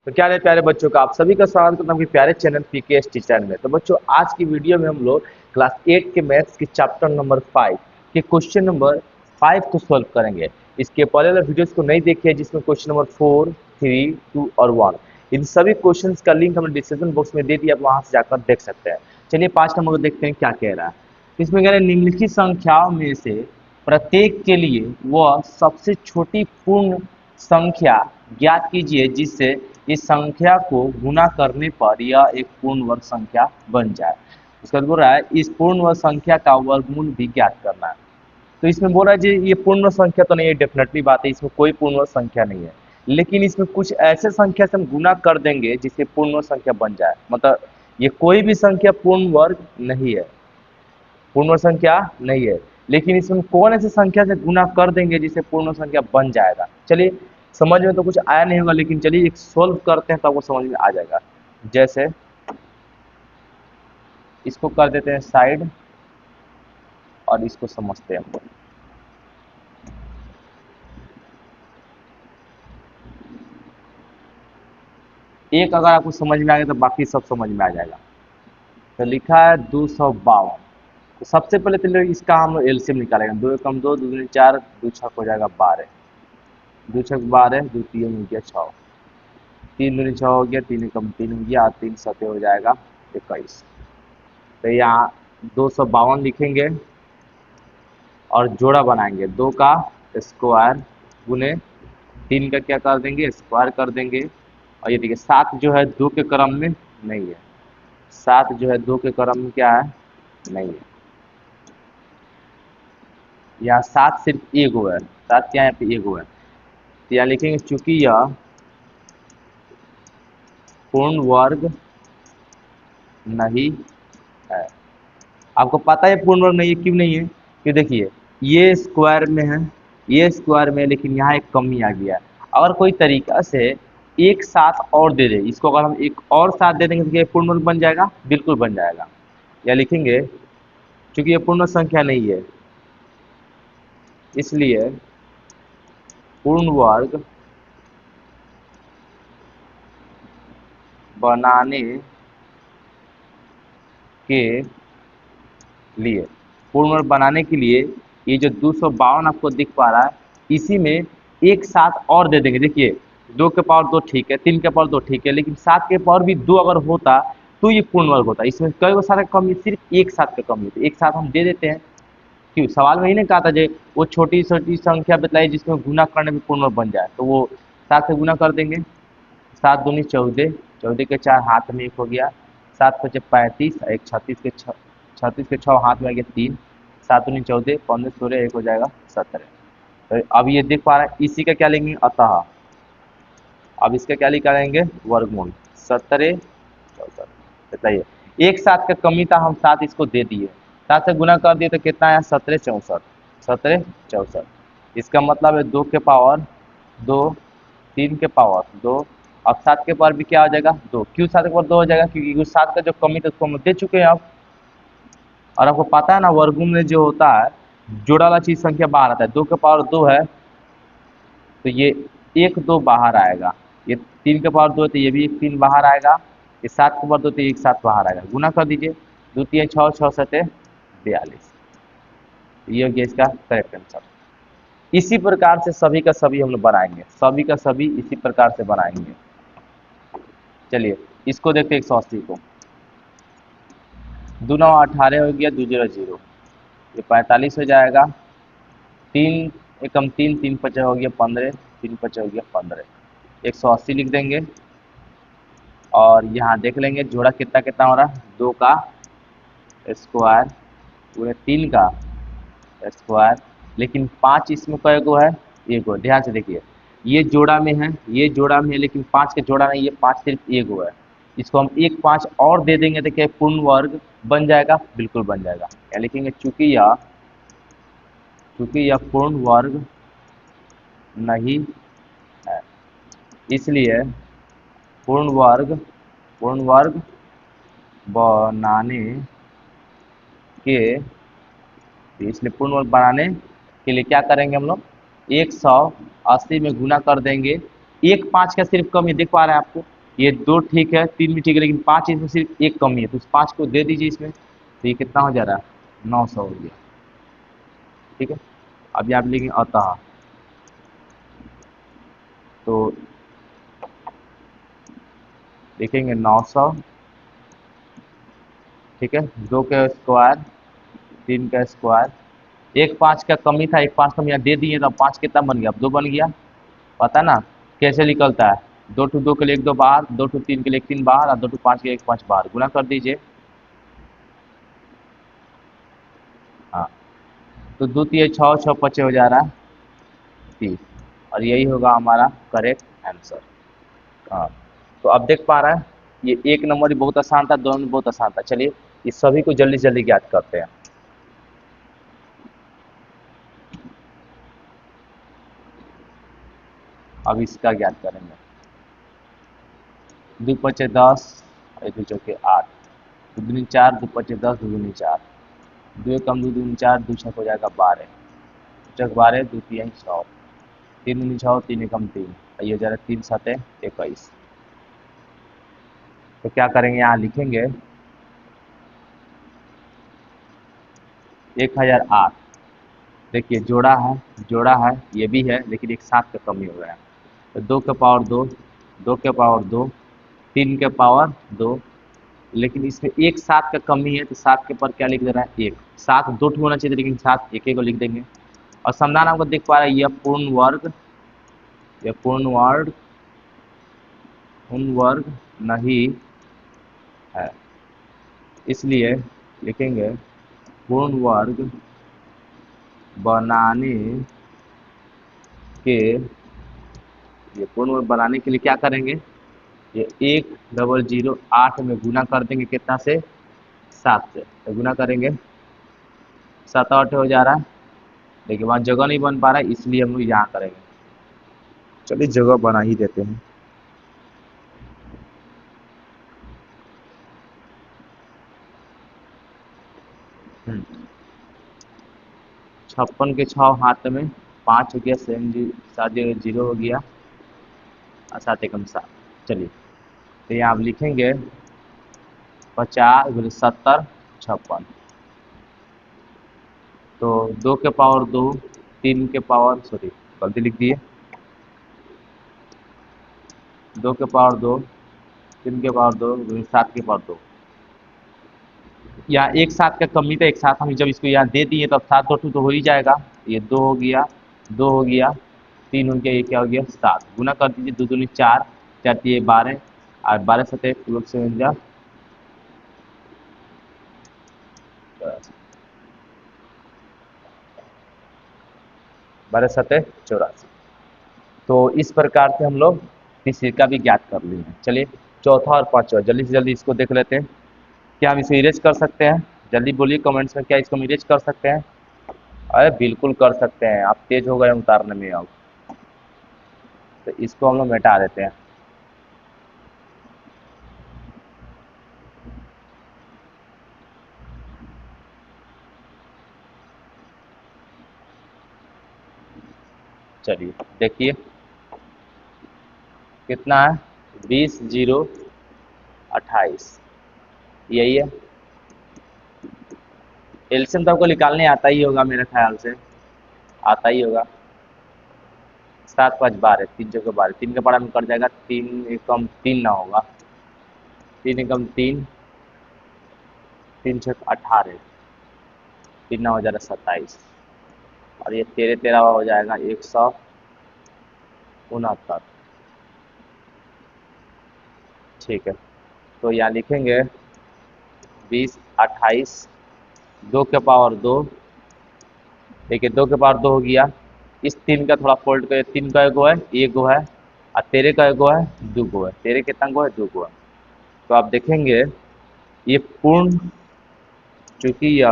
तो क्या है प्यारे बच्चों का आप सभी का स्वागत करता हूँ आपके प्यारे चैनल पीकेएस टीचर में। तो बच्चों आज की वीडियो में हम लोग क्लास 8 के मैथ्स के चैप्टर नंबर 5 के क्वेश्चन नंबर 5 को सॉल्व करेंगे। इसके पहले वाले वीडियोस को नहीं देखिए जिसमें क्वेश्चन नंबर 4, 3, 2 और 1 इन सभी क्वेश्चंस का लिंक हमने डिस्क्रिप्शन बॉक्स में दे दिया, आप वहां से जाकर देख सकते हैं। चलिए 5 नंबर को देखते हैं क्या कह रहा है। इसमें कह रहे हैं निम्नलिखित संख्याओं में से प्रत्येक के लिए वह सबसे छोटी पूर्ण संख्या ज्ञात कीजिए जिससे इस संख्या को गुना करने पर यह एक पूर्ण वर्ग संख्या बन जाए। उसका बोल रहा है इस पूर्ण वर्ग संख्या का वर्गमूल भी ज्ञात करना है। तो इसमें बोल रहा है जी ये पूर्ण वर्ग संख्या तो नहीं है, डेफिनेटली बात है, इसमें कोई पूर्ण वर्ग संख्या नहीं है, लेकिन इसमें कुछ ऐसे संख्या से हम गुना कर देंगे जिससे पूर्ण वर्ग संख्या बन जाए। मतलब ये कोई भी संख्या पूर्ण वर्ग नहीं है, पूर्ण वर्ग संख्या नहीं है, लेकिन इसमें कौन ऐसी संख्या से गुना कर देंगे जिससे पूर्ण वर्ग संख्या बन जाएगा। चलिए समझ में तो कुछ आया नहीं होगा, लेकिन चलिए एक सोल्व करते हैं तो आपको समझ में आ जाएगा। जैसे इसको कर देते हैं साइड और इसको समझते हैं हम लोग। एक अगर आपको समझ में आ गया तो बाकी सब समझ में आ जाएगा। तो लिखा है 252। तो सबसे पहले तो इसका हम एलसीएम निकालेंगे। 2 एकम 2, 2 दूनी 4, 2 छक हो जाएगा 12, 2 छक 12, 2 तीन हो गया 6, 3 दूनी 6 हो गया, 3 एकम 3 हो गया, 3 सते हो जाएगा 21। तो यहाँ 252 लिखेंगे और जोड़ा बनाएंगे। 2 का स्क्वायर गुने 3 का क्या कर देंगे, स्क्वायर कर देंगे। और ये देखिए 7 जो है 2 के क्रम में नहीं है, 7 जो है 2 के क्रम में क्या है, नहीं है। यहाँ 7 सिर्फ एक गो है, 7 क्या यहाँ पे एक गो है। तो यहाँ लिखेंगे चूंकि यह पूर्ण वर्ग नहीं है। आपको पता है पूर्ण वर्ग नहीं है, क्यों नहीं है, क्यों देखिए ये स्क्वायर में है, ये स्क्वायर में है, लेकिन यहाँ एक कमी आ गया। अगर कोई तरीका से एक साथ और दे दे, इसको अगर हम एक और साथ दे देंगे तो ये पूर्ण वर्ग बन जाएगा, बिल्कुल बन जाएगा। या लिखेंगे क्योंकि ये पूर्ण संख्या नहीं है इसलिए पूर्ण वर्ग बनाने के लिए, पूर्ण वर्ग बनाने के लिए ये जो 252 आपको दिख पा रहा है इसी में एक साथ और दे देंगे। देखिए 2 के पावर 2 ठीक है, 3 के पावर 2 ठीक है, लेकिन 7 के पावर भी 2 अगर होता तो ये पूर्ण वर्ग होता। इसमें कई गो साथ का कमी, सिर्फ एक साथ का कमी, तो एक साथ हम दे देते हैं। क्यों, सवाल में ही नहीं कहा था जो वो छोटी छोटी संख्या बताई जिसमें गुना करने में पूर्ण वर्ग बन जाए, तो वो 7 से गुना कर देंगे। 7 दूनी 14, 14 के 4 हाथ में 1 हो गया, 7 पचे 35, एक 36 के 6, 36 के 6 हाथ में आ गया 3, 7 दूनी 14, 15 16 1 हो जाएगा 17। तो अब ये देख पा रहे हैं, इसी का क्या लेंगे अतः, अब इसका क्या निकालेंगे वर्गमूल 17 64। बताइए एक 7 का कमी था, हम 7 इसको दे दिए, 7 से गुना कर दिए तो कितना आया 17 64, 17 64। इसका मतलब है 2 के पावर 2, 3 के पावर 2, अब 7 के पावर भी क्या हो जाएगा 2। क्यों 7 के पावर 2 हो जाएगा, क्योंकि उस 7 का जो कमी था उसको हम दे चुके हैं अब। और आपको पता है ना वर्गमूल में जो होता है जोड़ा वाला चीज संख्या बाहर आता है। 2 के पावर 2 है तो ये 1 2 बाहर आएगा, ये 3 के पावर 2 है तो ये भी 1 3 बाहर आएगा, ये 7 के पावर 2 तो 1 7 बाहर आएगा। गुना कर दीजिए, 2 3 6 6 7 42, ये हो गया इसका करेक्ट आंसर। इसी प्रकार से सभी का सभी हम लोग बनाएंगे, सभी का सभी इसी प्रकार से बनाएंगे। चलिए इसको देखते हैं 180 को। 2 9 18 हो गया, 2 0 0, ये 45 हो जाएगा। 3 एकम 3, 3 पचा हो गया 15, 3 पचा हो गया 15, 180 लिख देंगे। और यहाँ देख लेंगे जोड़ा कितना कितना हो रहा है, 2 का स्क्वायर पूरे 3 का स्क्वायर, लेकिन 5 इसमें कई गो है, एक गो। ध्यान से देखिए ये जोड़ा में है, ये जोड़ा में है, लेकिन 5 के जोड़ा नहीं, ये 5 सिर्फ एक गो है। इसको हम 1 5 और दे देंगे तो क्या पूर्ण वर्ग बन जाएगा, बिल्कुल बन जाएगा। क्या लिखेंगे चूंकि यह पूर्ण वर्ग नहीं है इसलिए पूर्ण वर्ग बनाने के, इसलिए पूर्ण वर्ग बनाने के लिए क्या करेंगे हम लोग 180 में गुना कर देंगे। 1 5 का सिर्फ कमी दिख पा रहा है आपको, ये 2 ठीक है, 3 भी ठीक है, लेकिन 5 इसमें सिर्फ एक कमी है, तो इस 5 को दे दीजिए इसमें। तो ये कितना हो जा रहा है, 900 हो गया। ठीक है, अब यहाँ पे लिखेंगे अतः, तो लिखेंगे 900, ठीक है, 2 का स्क्वायर, 3 का स्क्वायर, एक 5 का कमी था, एक 5 तो हम यहाँ दे दिए, तो अब 5 कितना बन गया, अब 2 बन गया। पता ना कैसे निकलता है, 2 टू 2 के लिए 1 2 बाहर, 2 टू 3 के लिए 1 3 बाहर, और 2 टू 5 के लिए 1 5 बाहर, गुना कर दीजिए। हाँ, तो 2 3 6 6 5 हो जा रहा है 30, और यही होगा हमारा करेक्ट आंसर। हाँ, तो अब देख पा रहा है, ये 1 नंबर भी बहुत आसान था, 2 नंबर बहुत आसान था। चलिए इस सभी को जल्दी जल्दी ज्ञात करते हैं। अब इसका ज्ञात करेंगे। 2 पचे 10, 2 चौके 8, 2 दूनी 4, 2 पचे 10, 2 दूनी 4, 2 कम 2 दूनी 4, 2 छक हो जाएगा 12, चक 12, 2 3 6, 3 दूनी 6, 3 एकम 3, ये हो जाएगा 3 7 21। तो क्या करेंगे, यहाँ लिखेंगे 1008। देखिए जोड़ा है, ये भी है, लेकिन एक 7 का कमी हो गया है। तो 2 के पावर 2, 2 के पावर 2, 3 के पावर 2, लेकिन इसमें एक 7 का कमी है, तो 7 के पर क्या लिख दे रहा है, एक। 7 2 ठो होना चाहिए, लेकिन 7 एक को लिख देंगे। और समाधान आपको देख पा रहा है, यह पूर्ण वर्ग नहीं है, इसलिए लिखेंगे पूर्ण वर्ग बनाने के, ये पूर्ण वर्ग बनाने के लिए क्या करेंगे, ये 1008 में गुना कर देंगे, कितना से, 7 से, तो गुना करेंगे 7 8 हो जा रहा है, लेकिन वहाँ जगह नहीं बन पा रहा है, इसलिए हम लोग यहाँ करेंगे। चलिए जगह बना ही देते हैं। 56 के 6 हाथ में, 5 हो गया, 7 0 हो गया, और 7 एकम 7। चलिए, तो यहाँ आप लिखेंगे 50 गुणे 70 56, तो 2 के पावर 2, 3 के पावर, सॉरी गलती लिख दिए, 2 के पावर 2, 3 के पावर 2 गुणे 7 के पावर 2। यहाँ एक 7 का कमी था, एक 7 हम जब इसको यहाँ दे दिए, तब 7 2 तो हो ही जाएगा, ये 2 हो गया, 2 हो गया, 3 हो गया, ये क्या हो गया, 7, गुना कर दीजिए, 2 दूनी 4, 4 3 12, और 12 7 12 से बन जा 12 7 84। तो इस प्रकार से हम लोग तीसरे का भी ज्ञात कर लिए हैं। चलिए चौथा और पांचवा जल्दी से जल्दी इसको देख लेते हैं। क्या हम इसे इरेज कर सकते हैं, जल्दी बोलिए कमेंट्स में, क्या इसको हम इरेज कर सकते हैं। अरे बिल्कुल कर सकते हैं, आप तेज हो गए उतारने में। अब तो इसको हम लोग मिटा देते हैं। चलिए देखिए कितना है, 20 0 28, यही है। एलसीएम तो आपको निकालने आता ही होगा, मेरे ख्याल से आता ही होगा। 7 5 12, 3 चौके 12, 3 का पढ़ा में कट जाएगा, 3 एकम 3 ना होगा, 3 एकम 3, 3 छक 18, 3 ना हो जाएगा 27, और ये 13 13 हो जाएगा 169। ठीक है, तो यहाँ लिखेंगे 20 28, 2 के पावर 2, देखिए 2 के पावर 2 हो गया, इस 3 का थोड़ा फोल्ड कर, 3 का एगो है, एक गो है, और 13 का एगो है, 2 गो है, 13 कितना गो है, 2 गो है। तो आप देखेंगे ये पूर्ण, चूंकि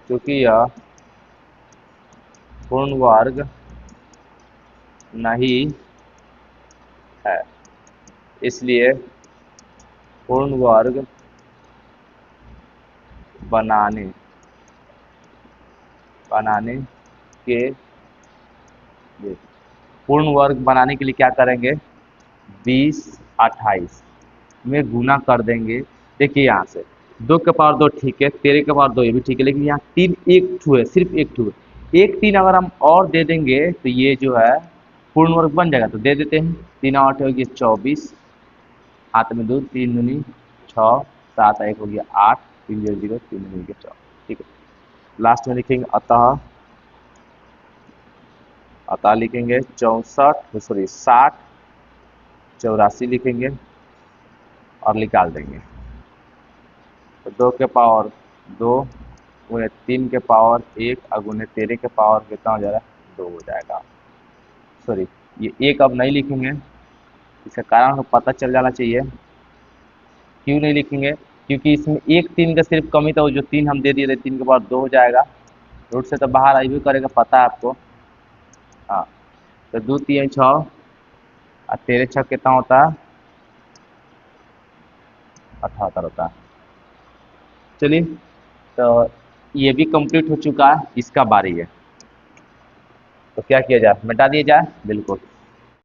चूंकि यह पूर्ण वर्ग नहीं है, इसलिए पूर्ण वर्ग बनाने बनाने के लिए, पूर्ण वर्ग बनाने के लिए क्या करेंगे, 20 28 में गुना कर देंगे। देखिए यहाँ से 2 के पावर 2 ठीक है, 13 के पावर 2 ये भी ठीक है, लेकिन यहाँ 3 एक ठू है, सिर्फ एक ठू है। एक 3 अगर हम और दे देंगे तो ये जो है पूर्ण वर्ग बन जाएगा, तो दे देते हैं। 3 8 हो गया 24, हाथ में 2, 3 दूनी 6, 7 1 हो गया 8, 3 0 0, 3 हो गया 4, ठीक है। लास्ट में लिखेंगे अतः लिखेंगे 64 सॉरी 60 84 लिखेंगे और निकाल देंगे। तो 2 के पावर 2 गुणे 3 के पावर 1 और गुणे 13 के पावर कितना हो जाएगा, 2 हो जाएगा। सॉरी ये 1 अब नहीं लिखेंगे, इसका कारण हमें पता चल जाना चाहिए। क्यों नहीं लिखेंगे, क्योंकि इसमें एक 3 का सिर्फ कमी था, वो जो 3 हम दे दिए थे 3 के पावर 2 हो जाएगा। रूट से तो बाहर आई भी करेगा, पता है आपको। हाँ तो 2 3 6 और 13 6 कितना होता है, 78 होता है। चलिए तो ये भी कंप्लीट हो चुका है, इसका बारी है। तो क्या किया जाए, मिटा दिया जाए, बिल्कुल।